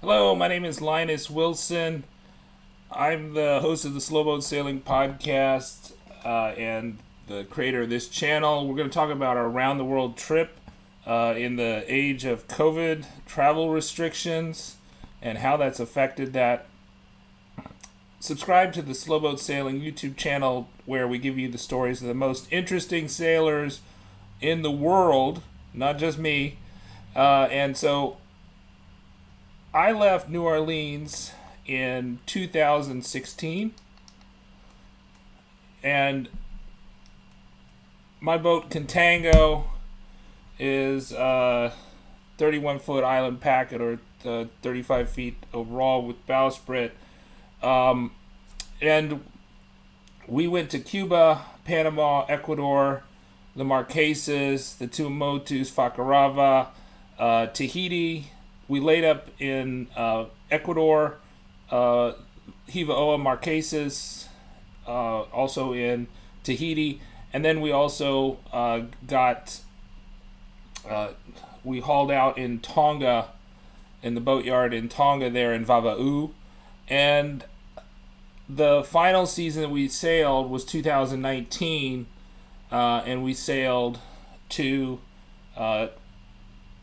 Hello, my name is Linus Wilson. I'm the host of the Slowboat Sailing Podcast and the creator of this channel. We're going to talk about our round the world trip in the age of COVID travel restrictions and how that's affected that. Subscribe to the Slowboat Sailing YouTube channel where we give you the stories of the most interesting sailors in the world, not just me. And so I left New Orleans in 2016, and my boat Contango is a 31-foot island packet, or 35 feet overall with bowsprit. And we went to Cuba, Panama, Ecuador, the Marquesas, the Tuamotus, Facarava, Tahiti. We laid up in Ecuador, Hivaoa, Marquesas, also in Tahiti, and then we also we hauled out in Tonga, in the boatyard in Tonga there in Vava'u, and the final season that we sailed was 2019, and we sailed to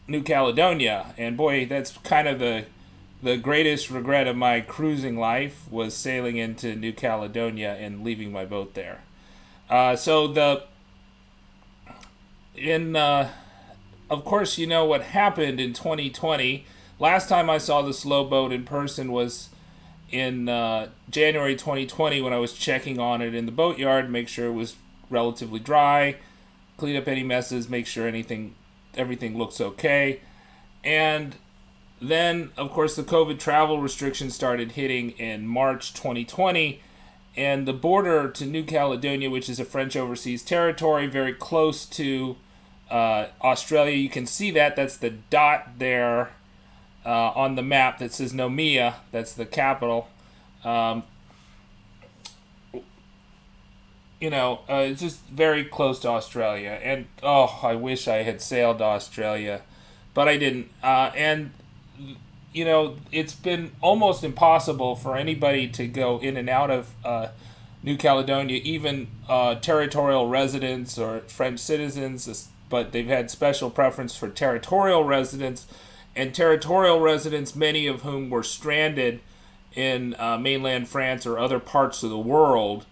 New Caledonia, and boy, that's kind of the greatest regret of my cruising life, was sailing into New Caledonia and leaving my boat there. So the in Of course, you know what happened in 2020. Last time I saw the slow boat in person was in January 2020, when I was checking on it in the boatyard, make sure it was relatively dry, clean up any messes, make sure everything looks okay. And then, of course, the COVID travel restrictions started hitting in March 2020, and the border to New Caledonia, which is a French overseas territory very close to Australia, you can see that's the dot there on the map that says Noumea, that's the capital. It's just very close to Australia. And, oh, I wish I had sailed to Australia, but I didn't. It's been almost impossible for anybody to go in and out of New Caledonia, even territorial residents or French citizens, but they've had special preference for territorial residents, and territorial residents, many of whom were stranded in mainland France or other parts of the world.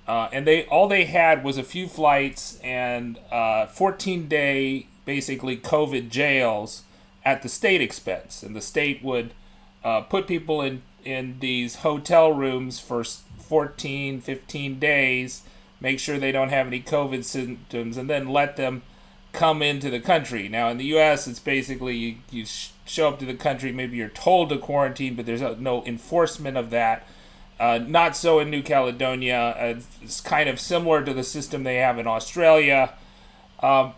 And all they had was a few flights and 14-day, basically, COVID jails at the state expense. And the state would put people in these hotel rooms for 14, 15 days, make sure they don't have any COVID symptoms, and then let them come into the country. Now, in the U.S., it's basically you show up to the country, maybe you're told to quarantine, but there's no enforcement of that. Not so in New Caledonia. It's kind of similar to the system they have in Australia. But,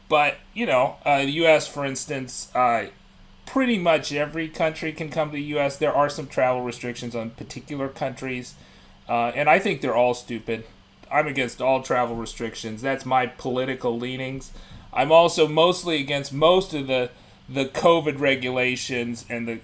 the U.S., for instance, pretty much every country can come to the U.S. There are some travel restrictions on particular countries, and I think they're all stupid. I'm against all travel restrictions. That's my political leanings. I'm also mostly against most of the COVID regulations and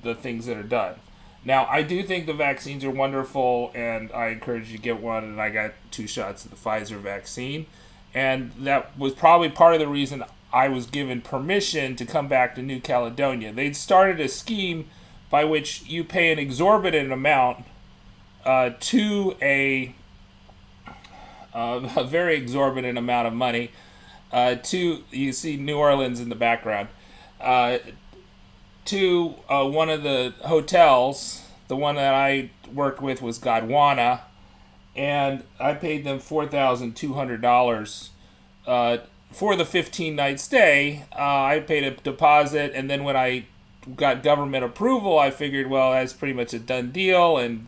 the things that are done. Now, I do think the vaccines are wonderful, and I encourage you to get one, and I got 2 shots of the Pfizer vaccine. And that was probably part of the reason I was given permission to come back to New Caledonia. They'd started a scheme by which you pay an exorbitant amount to a very exorbitant amount of money you see New Orleans in the background, to one of the hotels. The one that I worked with was Godwana, and I paid them $4,200 for the 15-night stay. I paid a deposit, and then when I got government approval, I figured, well, that's pretty much a done deal, and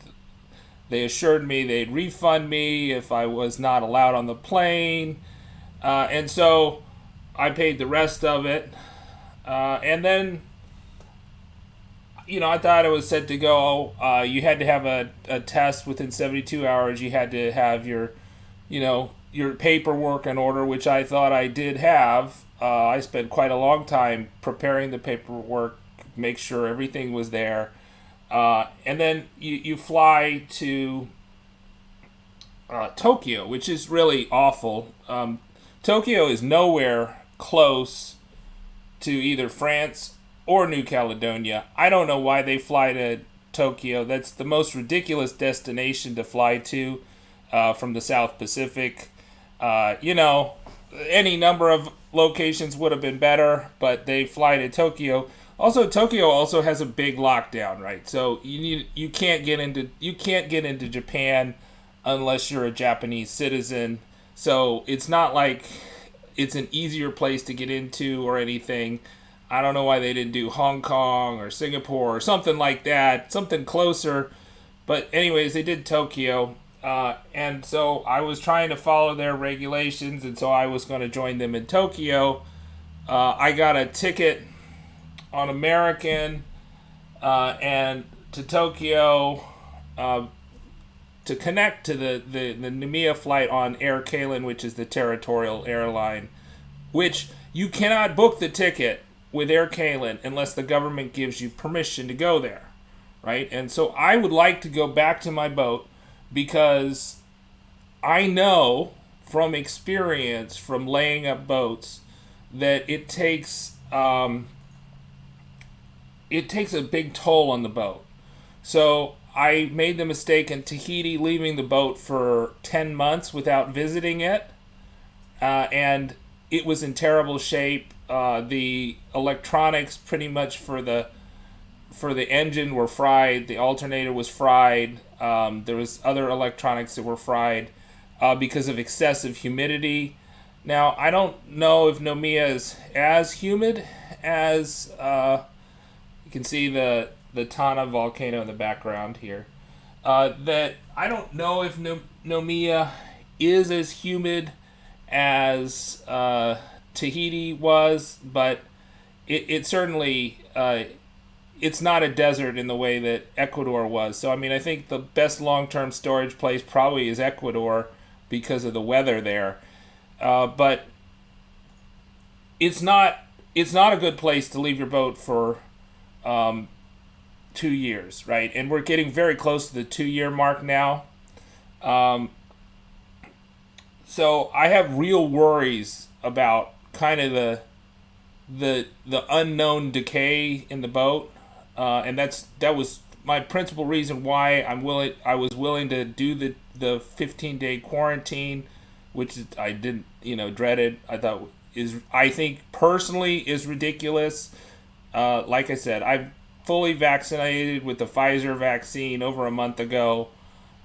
they assured me they'd refund me if I was not allowed on the plane, and so I paid the rest of it, and then I thought it was set to go. You had to have a test within 72 hours. You had to have your paperwork in order, which I thought I did have. I spent quite a long time preparing the paperwork make sure everything was there. And then you fly to Tokyo, which is really awful. Tokyo is nowhere close to either France or New Caledonia. I don't know why they fly to Tokyo. That's the most ridiculous destination to fly to from the South Pacific. Any number of locations would have been better, but they fly to Tokyo. Also, Tokyo also has a big lockdown, right? So you can't get into Japan unless you're a Japanese citizen. So it's not like it's an easier place to get into or anything. I don't know why they didn't do Hong Kong or Singapore or something like that, something closer. But anyways, they did Tokyo. And so I was trying to follow their regulations, and so I was going to join them in Tokyo. I got a ticket on American and to Tokyo to connect to the Noumea flight on AirCalin, which is the territorial airline, which you cannot book the ticket with AirCalin unless the government gives you permission to go there, right? And so I would like to go back to my boat because I know from experience from laying up boats that it takes a big toll on the boat. So I made the mistake in Tahiti leaving the boat for 10 months without visiting it, and it was in terrible shape. The electronics pretty much for the engine were fried. The alternator was fried. There was other electronics that were fried because of excessive humidity. Now, I don't know if Noumea is as humid as you can see the Tana volcano in the background here. That I don't know if Noumea is as humid as Tahiti was, but it certainly it's not a desert in the way that Ecuador was. So I mean, I think the best long-term storage place probably is Ecuador because of the weather there. But it's not a good place to leave your boat for 2 years, right? And we're getting very close to the 2-year mark now. So I have real worries about kind of the unknown decay in the boat, and that was my principal reason why I was willing to do the 15-day quarantine, which I didn't dreaded. I think personally is ridiculous. Like I said, I've fully vaccinated with the Pfizer vaccine over a month ago.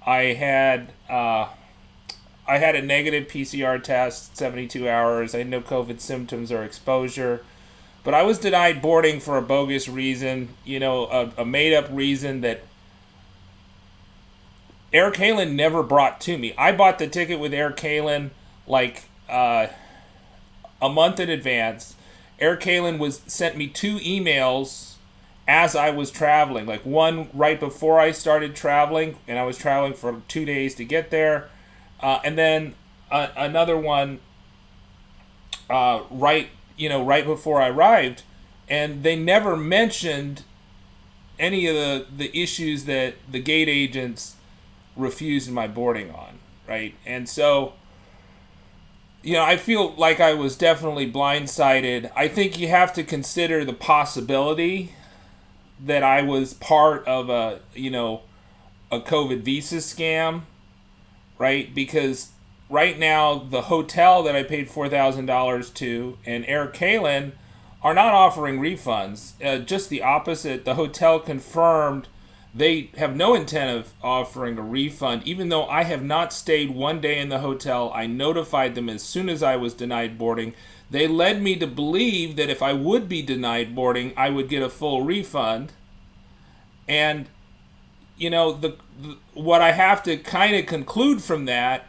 I had a negative PCR test, 72 hours. I had no COVID symptoms or exposure. But I was denied boarding for a bogus reason, a made-up reason that AirCalin never brought to me. I bought the ticket with AirCalin like a month in advance. AirCalin sent me 2 emails as I was traveling, like one right before I started traveling, and I was traveling for 2 days to get there. And then another one right before I arrived, and they never mentioned any of the issues that the gate agents refused my boarding on, right? And so, I feel like I was definitely blindsided. I think you have to consider the possibility that I was part of a COVID visa scam, right? Because right now the hotel that I paid $4,000 to and AirCalin are not offering refunds. Just the opposite. The hotel confirmed they have no intent of offering a refund, even though I have not stayed one day in the hotel. I notified them as soon as I was denied boarding. They led me to believe that if I would be denied boarding, I would get a full refund. And what I have to kind of conclude from that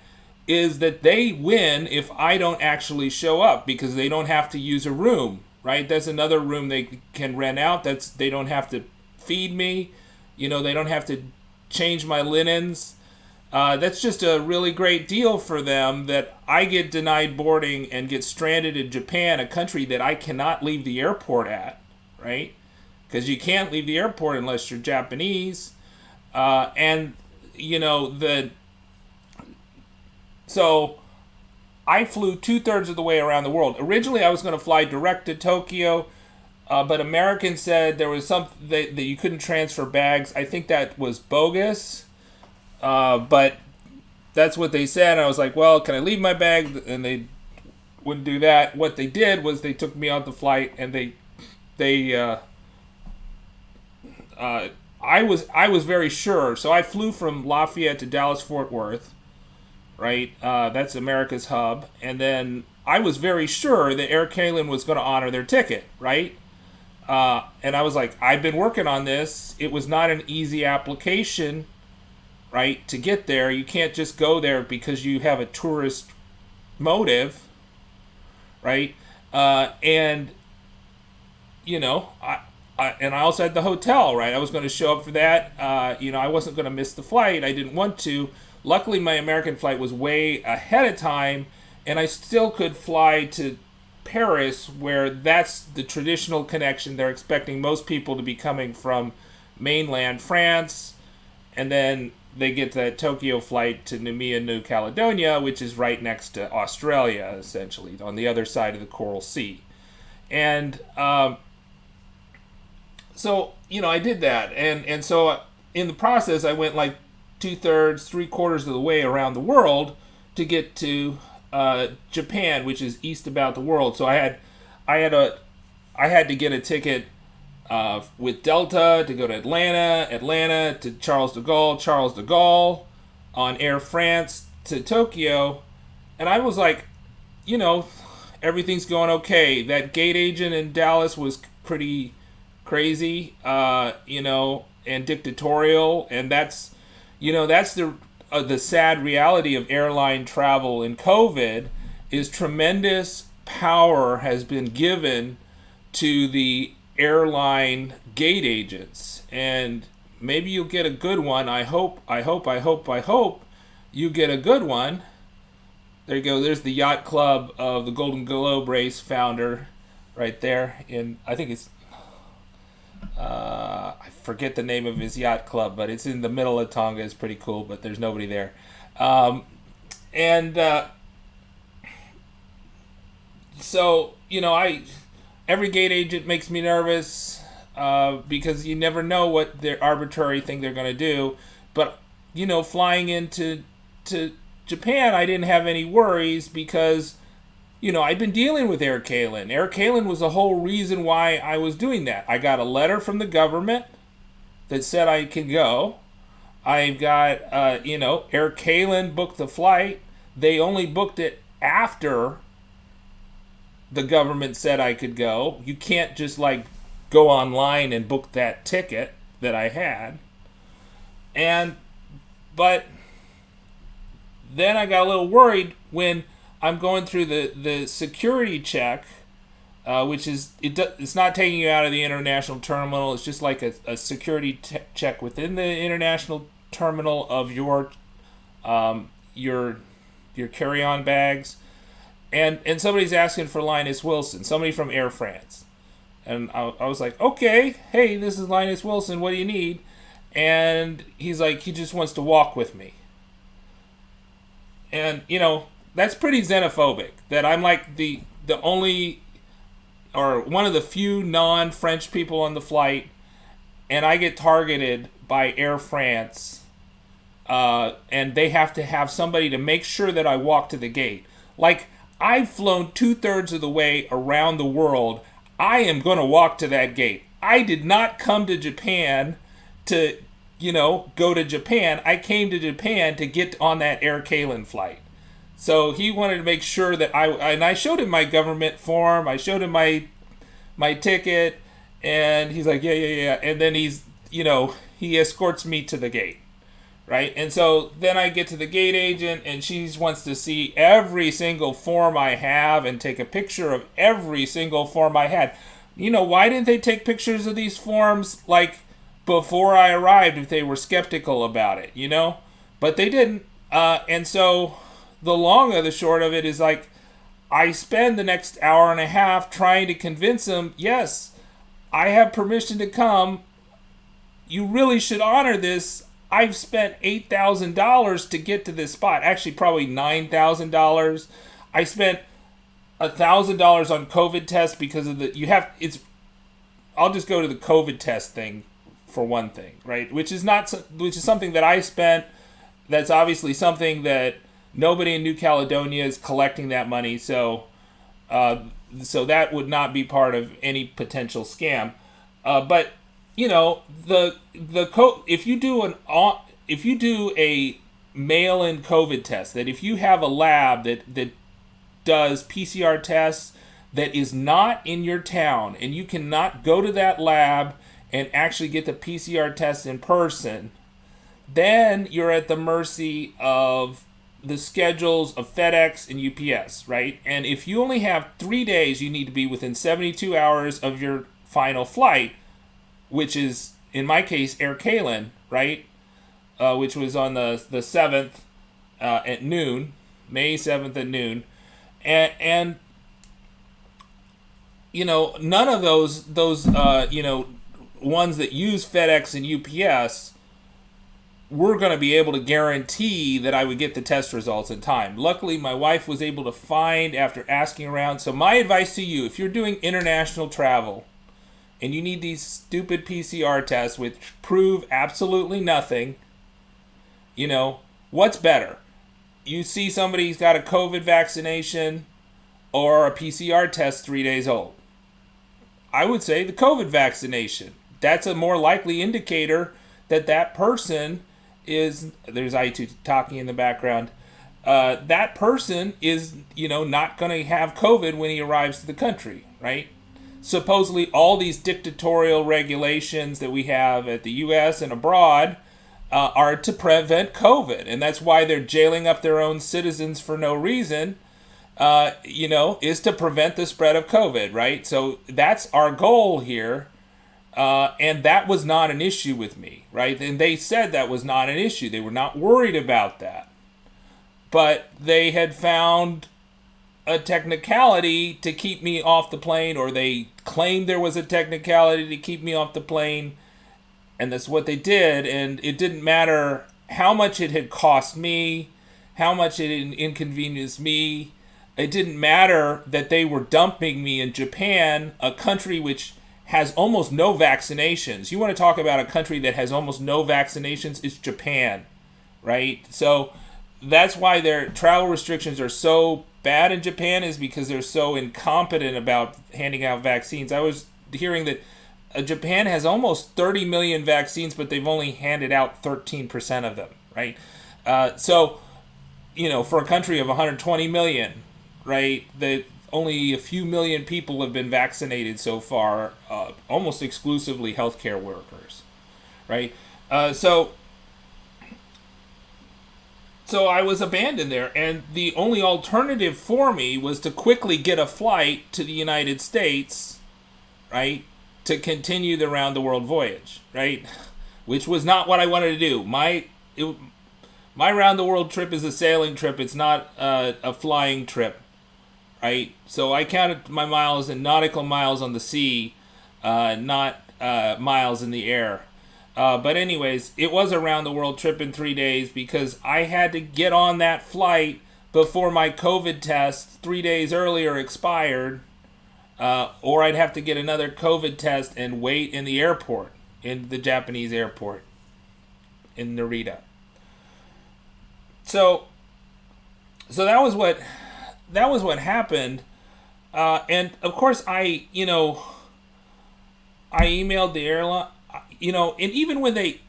is that they win if I don't actually show up, because they don't have to use a room, right? That's another room they can rent out. They don't have to feed me. They don't have to change my linens. That's just a really great deal for them, that I get denied boarding and get stranded in Japan, a country that I cannot leave the airport at, right? because you can't leave the airport unless you're Japanese. And you know so I flew 2/3 of the way around the world. Originally, I was going to fly direct to Tokyo, but Americans said there was something that you couldn't transfer bags. I think that was bogus, but that's what they said. I was like, well, can I leave my bag? And they wouldn't do that. What they did was they took me out the flight, and I was very sure. So I flew from Lafayette to Dallas Fort Worth, right? That's America's hub. And then I was very sure that AirCalin was going to honor their ticket, right? And I was like, I've been working on this. It was not an easy application, right, to get there. You can't just go there because you have a tourist motive, right? And, you know, and I also had the hotel, right? I was going to show up for that. You know, I wasn't going to miss the flight. I didn't want to. Luckily, my American flight was way ahead of time, and I still could fly to Paris, where that's the traditional connection. They're expecting most people to be coming from mainland France, and then they get the Tokyo flight to Noumea, New Caledonia, which is right next to Australia, essentially, on the other side of the Coral Sea. And so, you know, I did that. And so in the process, I went like 2/3, 3/4 of the way around the world to get to Japan, which is east about the world. So I had to get a ticket with Delta to go to Atlanta to Charles de Gaulle on Air France to Tokyo. And I was like, you know, everything's going okay. That gate agent in Dallas was pretty crazy, you know, and dictatorial. And that's, you know, that's the sad reality of airline travel in COVID, is tremendous power has been given to the airline gate agents. And maybe you'll get a good one. I hope you get a good one. There you go. There's the yacht club of the Golden Globe race founder right there. And I think it's, I forget the name of his yacht club, but it's in the middle of Tonga. It's pretty cool, but there's nobody there. So, you know, every gate agent makes me nervous, because you never know what their arbitrary thing they're going to do. But, you know, flying into Japan, I didn't have any worries because, you know, I've been dealing with AirCalin. AirCalin was the whole reason why I was doing that. I got a letter from the government that said I could go. I've got, you know, AirCalin booked the flight. They only booked it after the government said I could go. You can't just like go online and book that ticket that I had. But then I got a little worried when I'm going through the security check, which is, it's not taking you out of the international terminal. It's just like a security check within the international terminal of your carry-on bags. And somebody's asking for Linus Wilson, somebody from Air France. And I was like, okay, hey, this is Linus Wilson. What do you need? And he's like, he just wants to walk with me. And, you know, that's pretty xenophobic, that I'm like the only, or one of the few non-French people on the flight, and I get targeted by Air France, and they have to have somebody to make sure that I walk to the gate. Like, I've flown 2/3 of the way around the world. I am going to walk to that gate. I did not come to Japan to, you know, go to Japan. I came to Japan to get on that AirCalin flight. So he wanted to make sure that I showed him my government form. I showed him my ticket, and he's like, yeah. And then he's, you know, he escorts me to the gate, right? And so then I get to the gate agent, and she wants to see every single form I have and take a picture of every single form I had. You know, why didn't they take pictures of these forms, like, before I arrived if they were skeptical about it, you know? But they didn't. And so the long of the short of it is, like, I spend the next hour and a half trying to convince them, yes, I have permission to come. You really should honor this. I've spent $8,000 to get to this spot. Actually, probably $9,000. I spent $1,000 on COVID tests because of the, you have, it's, I'll just go to the COVID test thing for one thing, right? Which is something that I spent. That's obviously something that nobody in New Caledonia is collecting that money. So that would not be part of any potential scam. But you know, if you do a mail-in COVID test, that if you have a lab that does PCR tests that is not in your town, and you cannot go to that lab and actually get the PCR test in person, then you're at the mercy of the schedules of FedEx and UPS, right? And if you only have 3 days, you need to be within 72 hours of your final flight, which is, in my case, AirCalin, right? Which was on the 7th at noon, May 7th at noon. And you know, none of those ones that use FedEx and UPS were going to be able to guarantee that I would get the test results in time. Luckily, my wife was able to find after asking around. So my advice to you, if you're doing international travel and you need these stupid PCR tests which prove absolutely nothing, you know, what's better? You see somebody's got a COVID vaccination or a PCR test 3 days old. I would say the COVID vaccination. That's a more likely indicator that that person is, there's I2 talking in the background, that person is, you know, not going to have COVID when he arrives to the country, right? Supposedly all these dictatorial regulations that we have at the U.S. and abroad are to prevent COVID, and that's why they're jailing up their own citizens for no reason, is to prevent the spread of COVID, right? So that's our goal here. And that was not an issue with me, right? And they said that was not an issue. They were not worried about that. But they had found a technicality to keep me off the plane, or they claimed there was a technicality to keep me off the plane. And that's what they did. And it didn't matter how much it had cost me, how much it inconvenienced me. It didn't matter that they were dumping me in Japan, a country which has almost no vaccinations. You want to talk about a country that has almost no vaccinations? It's Japan, right? So that's why their travel restrictions are so bad in Japan, is because they're so incompetent about handing out vaccines. I was hearing that Japan has almost 30 million vaccines, but they've only handed out 13% of them, right? So, you know, for a country of 120 million, right, only a few million people have been vaccinated so far, almost exclusively healthcare workers, right? So I was abandoned there, and the only alternative for me was to quickly get a flight to the United States, right, to continue the round-the-world voyage, right, which was not what I wanted to do. My round-the-world trip is a sailing trip. It's not a flying trip. Right, so I counted my miles in nautical miles on the sea, not miles in the air. But anyways, it was a round-the-world trip in 3 days because I had to get on that flight before my COVID test 3 days earlier expired, or I'd have to get another COVID test and wait in the airport, in the Japanese airport in Narita. So that was what happened, and of course I emailed the airline, and even when they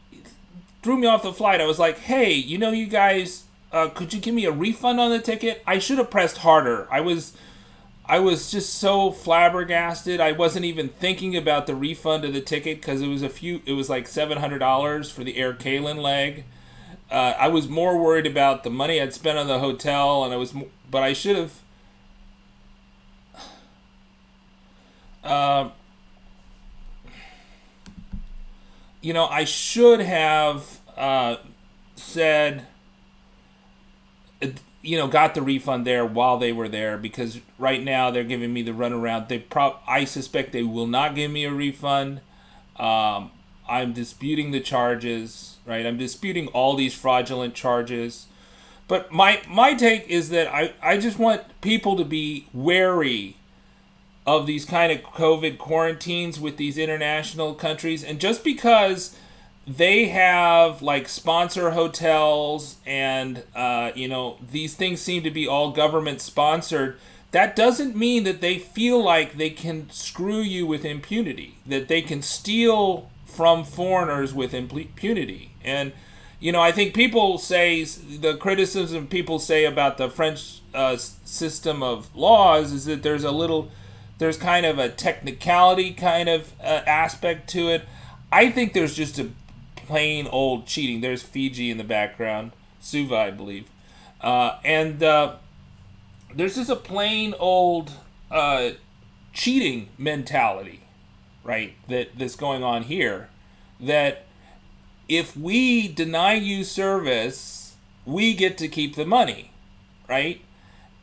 threw me off the flight, I was like, hey, you guys, could you give me a refund on the ticket? I should have pressed harder. I was just so flabbergasted. I wasn't even thinking about the refund of the ticket because it was like $700 for the AirCalin leg. I was more worried about the money I'd spent on the hotel, but I should have. I should have said, got the refund there while they were there, because right now they're giving me the runaround. I suspect they will not give me a refund. I'm disputing the charges, right? I'm disputing all these fraudulent charges. But my take is that I just want people to be wary of these kind of COVID quarantines with these international countries. And just because they have like sponsor hotels and, these things seem to be all government sponsored, that doesn't mean that they feel like they can screw you with impunity, that they can steal from foreigners with impunity. And, I think people say, the criticism people say about the French system of laws is that there's kind of a technicality kind of aspect to it. I think there's just a plain old cheating. There's Fiji in the background, Suva, I believe. And there's just a plain old cheating mentality, right, that's going on here. That if we deny you service, we get to keep the money, right?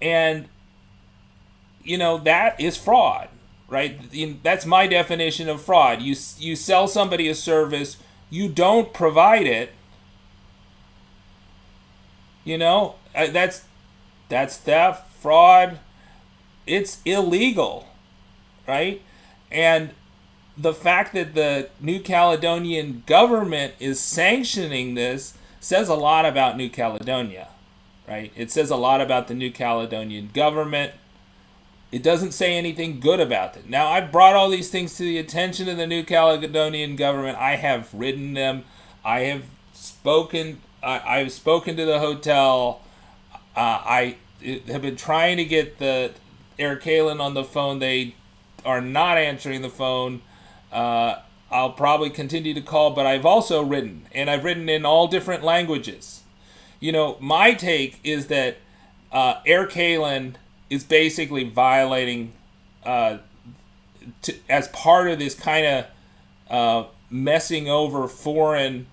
And, that is fraud, right? That's my definition of fraud. You sell somebody a service, you don't provide it, that's theft, fraud. It's illegal, right? And the fact that the New Caledonian government is sanctioning this says a lot about New Caledonia, right? It says a lot about the New Caledonian government. It doesn't say anything good about it. Now, I've brought all these things to the attention of the New Caledonian government. I have written them. I've spoken to the hotel. I have been trying to get the AirCalin on the phone. They are not answering the phone. I'll probably continue to call, but I've also written, and I've written in all different languages. My take is that AirCalin is basically violating, as part of this kind of messing over foreign.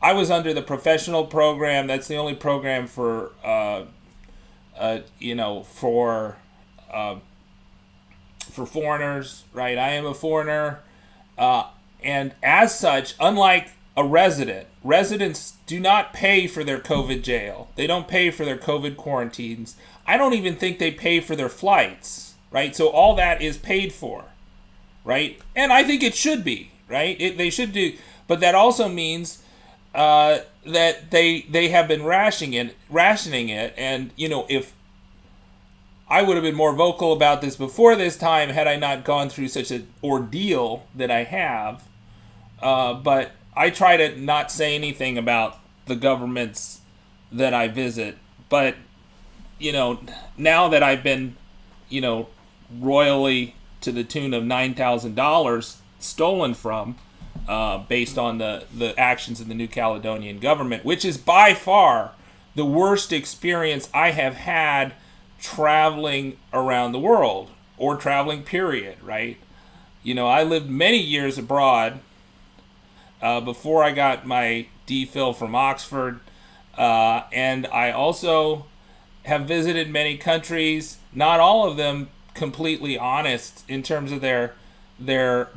I was under the professional program. That's the only program for, for foreigners, right? I am a foreigner. And as such, unlike a residents do not pay for their COVID jail. They don't pay for their COVID quarantines. I don't even think they pay for their flights, right? So all that is paid for, right? And I think it should be, right? They should do, but that also means that they have been rationing it, and if I would have been more vocal about this before this time had I not gone through such an ordeal that I have. But I try to not say anything about the governments that I visit. But, now that I've been, royally to the tune of $9,000 stolen from, based on the actions of the New Caledonian government, which is by far the worst experience I have had traveling around the world, or traveling period, right? I lived many years abroad before I got my DPhil from Oxford, and I also have visited many countries, not all of them completely honest in terms of their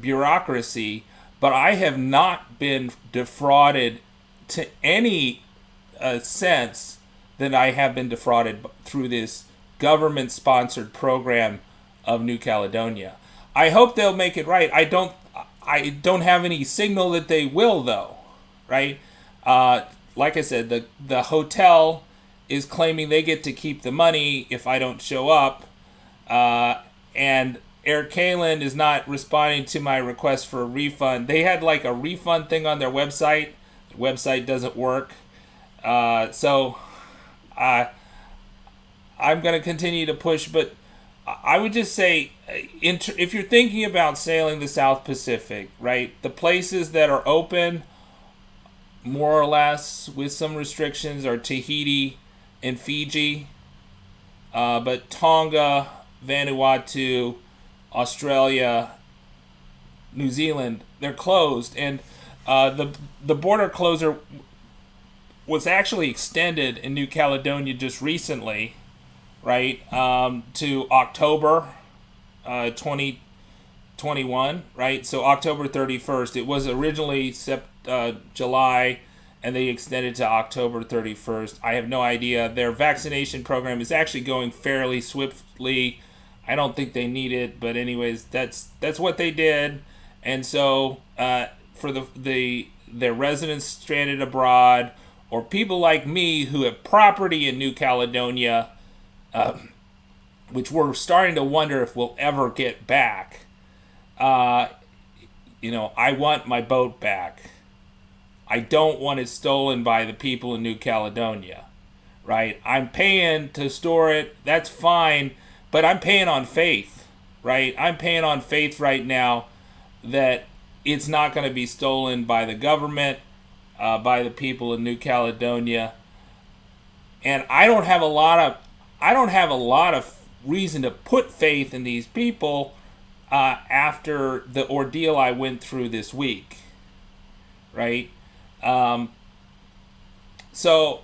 bureaucracy, but I have not been defrauded to any sense that I have been defrauded through this government-sponsored program of New Caledonia. I hope they'll make it right. I don't have any signal that they will, though, right? Like I said, the hotel is claiming they get to keep the money if I don't show up, and AirCalin is not responding to my request for a refund. They had like a refund thing on their website. The website doesn't work, so I'm going to continue to push, but I would just say, if you're thinking about sailing the South Pacific, right, the places that are open, more or less, with some restrictions, are Tahiti and Fiji, but Tonga, Vanuatu, Australia, New Zealand, they're closed, and the border closure was actually extended in New Caledonia just recently, right, to October 2021, right? So October 31st. It was originally July, and they extended to October 31st. I have no idea. Their vaccination program is actually going fairly swiftly. I don't think they need it, but anyways, that's what they did. And so for their residents stranded abroad, or people like me who have property in New Caledonia, which we're starting to wonder if we'll ever get back. I want my boat back. I don't want it stolen by the people in New Caledonia, right? I'm paying to store it. That's fine, but I'm paying on faith, right? I'm paying on faith right now that it's not going to be stolen by the government, by the people in New Caledonia. And I don't have a lot of reason to put faith in these people after the ordeal I went through this week, right? So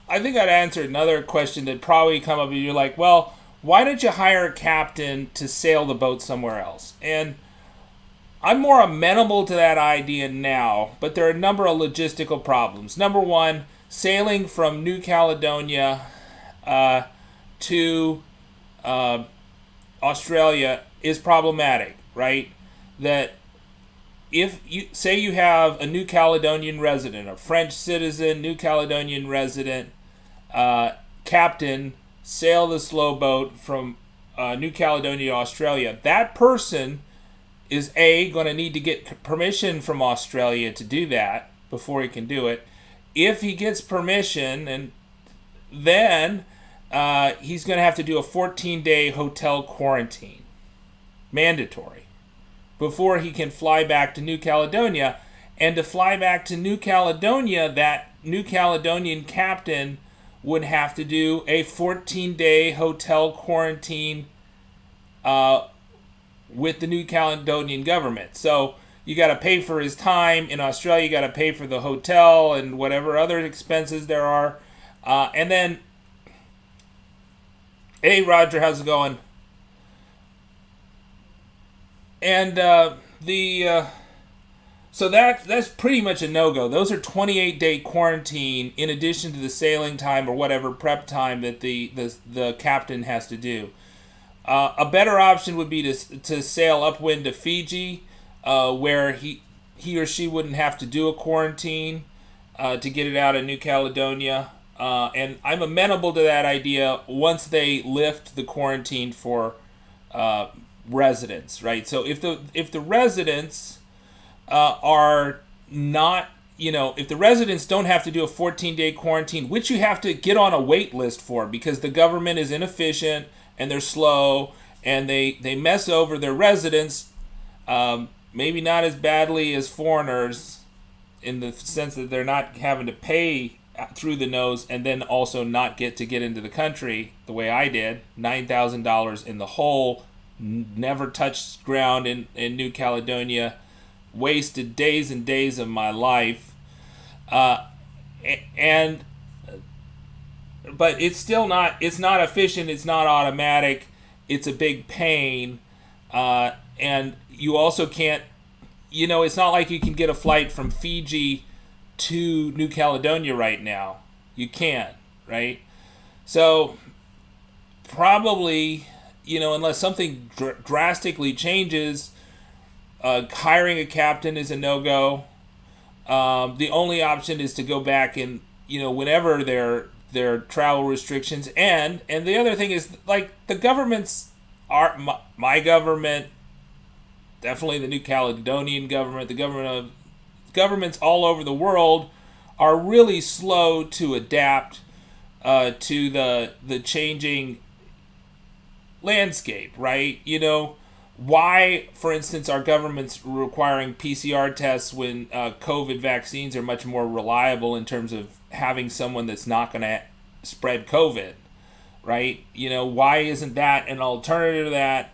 I think I'd answer another question that probably come up, and you're like, well, why don't you hire a captain to sail the boat somewhere else? And I'm more amenable to that idea now, but there are a number of logistical problems. Number one, sailing from New Caledonia to Australia is problematic, right? That if you say you have a New Caledonian resident, a French citizen, New Caledonian resident, captain, sail the slow boat from New Caledonia to Australia, that person is going to need to get permission from Australia to do that before he can do it. If he gets permission, and then he's going to have to do a 14-day hotel quarantine, mandatory, before he can fly back to New Caledonia. And to fly back to New Caledonia, that New Caledonian captain would have to do a 14-day hotel quarantine with the New Caledonian government. So you got to pay for his time in Australia, you got to pay for the hotel and whatever other expenses there are. And then, hey Roger, how's it going? And so that's pretty much a no-go. Those are 28-day quarantine in addition to the sailing time or whatever prep time that the captain has to do. A better option would be to sail upwind to Fiji, where he or she wouldn't have to do a quarantine to get it out of New Caledonia. And I'm amenable to that idea once they lift the quarantine for residents, right? So if the residents are not, if the residents don't have to do a 14-day quarantine, which you have to get on a wait list for because the government is inefficient and they're slow and they mess over their residents, maybe not as badly as foreigners in the sense that they're not having to pay through the nose and then also not get into the country the way I did, $9,000 in the hole, never touched ground in New Caledonia, wasted days and days of my life, but it's still not efficient, it's not automatic, it's a big pain, and you also can't, it's not like you can get a flight from Fiji to New Caledonia right now. You can't, right? So probably, unless something drastically changes, hiring a captain is a no-go. The only option is to go back and, whenever their travel restrictions end. And the other thing is, like, the governments are, my government, definitely the New Caledonian government, governments all over the world are really slow to adapt to the changing landscape, right? Why, for instance, are governments requiring PCR tests when COVID vaccines are much more reliable in terms of having someone that's not going to spread COVID, right? Why isn't that an alternative to that?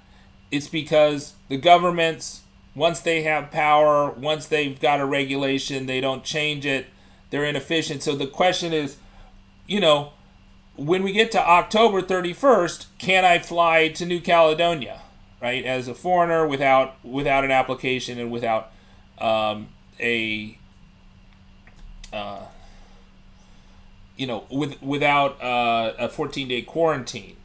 It's because the governments, once they have power, once they've got a regulation, they don't change it. they're inefficient. So the question is, you know, when we get to October 31st, can I fly to New Caledonia, right, as a foreigner without an application and without a without a 14-day quarantine?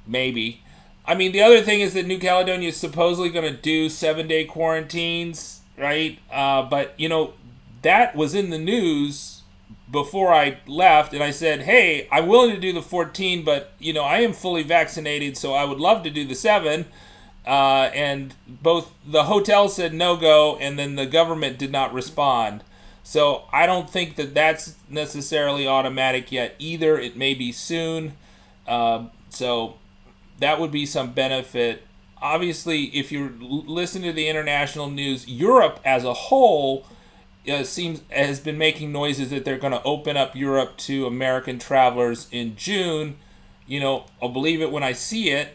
Maybe. I mean, the other thing is that New Caledonia is supposedly going to do 7-day quarantines, right? But, that was in the news before I left, and I said, hey, I'm willing to do the 14, but, I am fully vaccinated, so I would love to do the 7. And both the hotel said no go, and then the government did not respond. So I don't think that that's necessarily automatic yet either. It may be soon. So that would be some benefit. Obviously, if you listen to the international news, Europe as a whole has been making noises that they're going to open up Europe to American travelers in June. I'll believe it when I see it.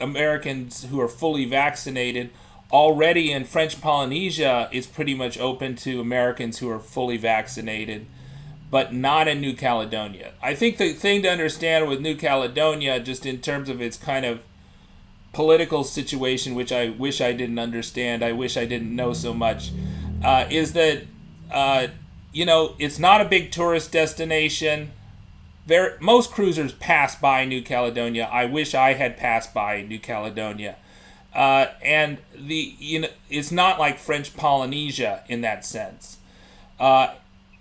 Americans who are fully vaccinated. Already in French Polynesia, it's pretty much open to Americans who are fully vaccinated, but not in New Caledonia. I think the thing to understand with New Caledonia, just in terms of its kind of political situation, which I wish I didn't understand, I wish I didn't know so much, is that, it's not a big tourist destination. Most cruisers pass by New Caledonia. I wish I had passed by New Caledonia. And it's not like French Polynesia in that sense. And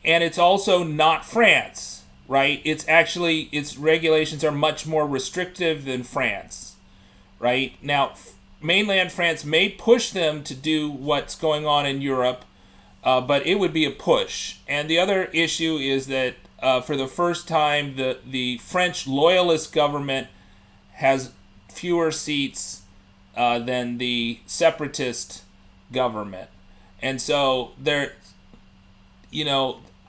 it's also not France, right? Its regulations are much more restrictive than France, right? Now, mainland France may push them to do what's going on in Europe, but it would be a push. And the other issue is that for the first time, the French loyalist government has fewer seats than the separatist government. And so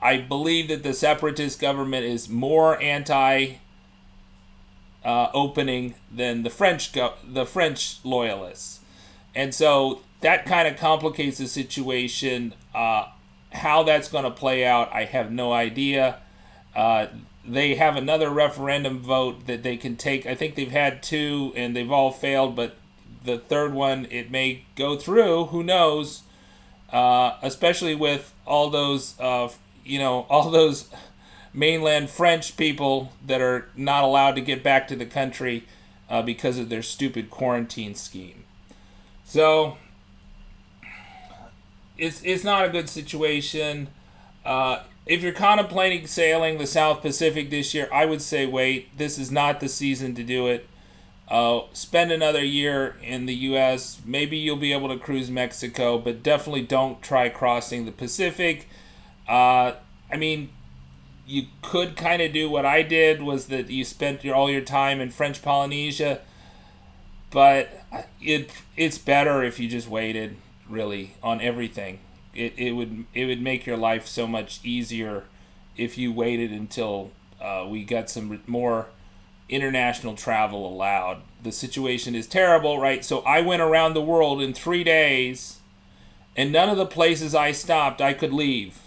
I believe that the separatist government is more anti-opening than the French loyalists. And so that kind of complicates the situation. How that's going to play out, I have no idea. They have another referendum vote that they can take. I think they've had 2 and they've all failed, but the third one, it may go through. Who knows? Especially with all those, all those mainland French people that are not allowed to get back to the country because of their stupid quarantine scheme. So it's not a good situation. If you're contemplating sailing the South Pacific this year, I would say wait. This is not the season to do it. Spend another year in the U.S. Maybe you'll be able to cruise Mexico, but definitely don't try crossing the Pacific. You could kind of do what I did, was that you spent all your time in French Polynesia, but it's better if you just waited, really, on everything. It would make your life so much easier if you waited until we got some more international travel allowed. The situation is terrible, right? So I went around the world in 3 days, and none of the places I stopped I could leave,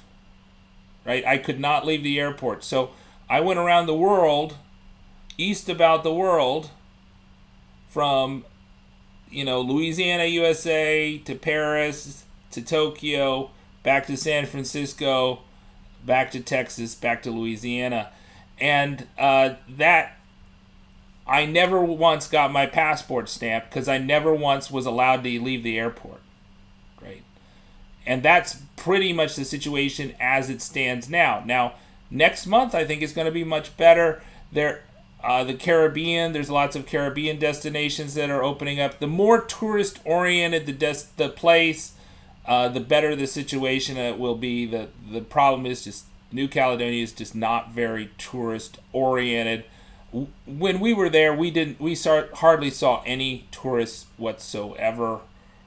right? I could not leave the airport. So I went around the world, east about the world, from Louisiana, USA, to Paris, to Tokyo, back to San Francisco, back to Texas, back to Louisiana. And that I never once got my passport stamped because I never once was allowed to leave the airport, right? And that's pretty much the situation as it stands now. Now, next month I think it's going to be much better. The Caribbean, there's lots of Caribbean destinations that are opening up. The more tourist-oriented the place, the better the situation it will be. The problem is just New Caledonia is just not very tourist-oriented. When we were there, we hardly saw any tourists whatsoever,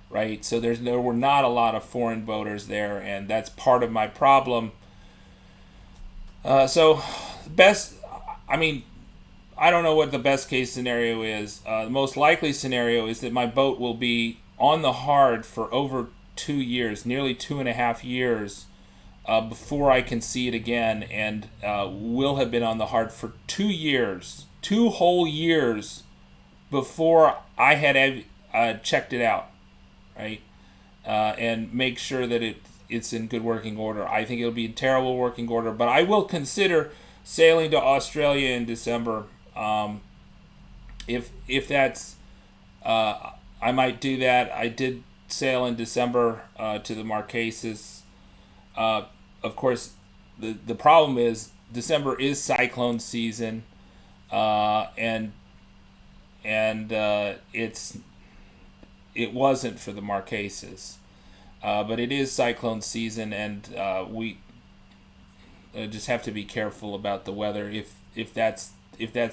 right? So there were not a lot of foreign boaters there, and that's part of my problem. I don't know what the best case scenario is. The most likely scenario is that my boat will be on the hard for over 2 years, nearly 2.5 years, before I can see it again, and will have been on the heart for 2 years, 2 whole years before I had checked it out, right? And make sure that it's in good working order. I think it'll be in terrible working order, but I will consider sailing to Australia in December. If that's, I might do that. I did sail in December to the Marquesas. Of course, the problem is December is cyclone season, and it wasn't for the Marquesas, but it is cyclone season, and we just have to be careful about the weather if that's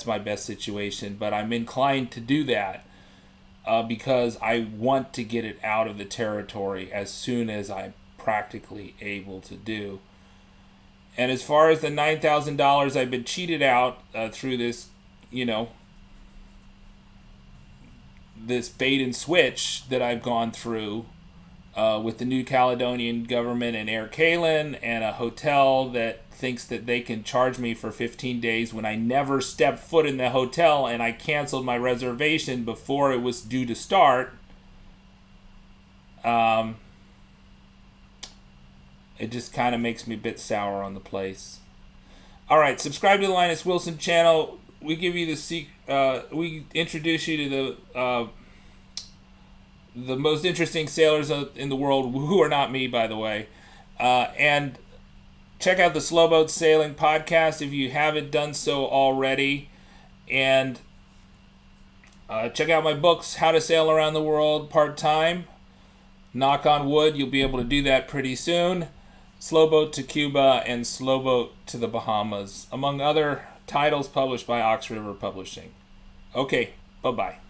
my best situation. But I'm inclined to do that because I want to get it out of the territory as soon as I'm practically able to do. And as far as the $9,000 I've been cheated out through this, this bait and switch that I've gone through with the New Caledonian government and AirCalin and a hotel that thinks that they can charge me for 15 days when I never stepped foot in the hotel, and I canceled my reservation before it was due to start. It just kind of makes me a bit sour on the place. All right, subscribe to the Linus Wilson channel. We give you we introduce you to the most interesting sailors in the world, who are not me, by the way. And check out the Slowboat Sailing podcast if you haven't done so already. And check out my books, How to Sail Around the World Part-Time. Knock on wood, you'll be able to do that pretty soon. Slowboat to Cuba and Slowboat to the Bahamas, among other titles published by Ox River Publishing. Okay, bye-bye.